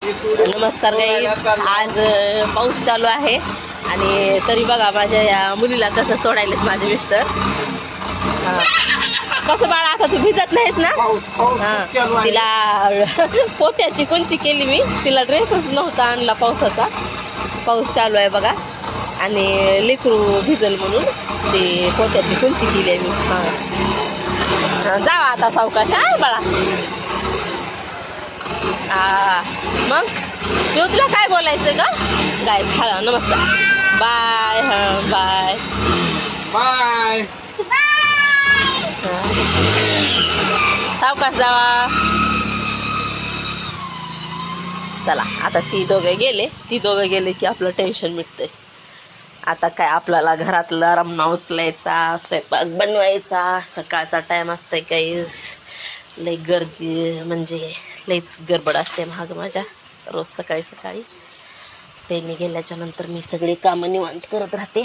नमस्कार गाईज. आज पाऊस चालू आहे आणि तरी बघा माझ्या या मुलीला कसं सोडायलेत माझे मिस्टर. कसं बाळा, आता तू भिजत नाहीस ना? तिला पोत्याची कोणची केली मी, तिला ड्रेसच नव्हता आणला पावसाचा. पाऊस चालू आहे बघा आणि लेकरू भिजल म्हणून ते पोत्याची कोणची केली आहे मी. जावा आता सावकाश हा बाळा. मग तुला काय बोलायचं का? काय हा नमस्कार बाय. Bye bye. सावकाश जावा. चला आता ती दोघं गेले की आपलं टेन्शन मिटतंय. आता काय आपल्याला घरातलं रमणा उचलायचा, स्वयंपाक बनवायचा. सकाळचा टाइम असतंय काही लई गर्दी, म्हणजे लईच गडबड असते महाग माझ्या रोज सकाळी. त्यांनी गेल्याच्या नंतर मी सगळी कामं निवांत करत राहते.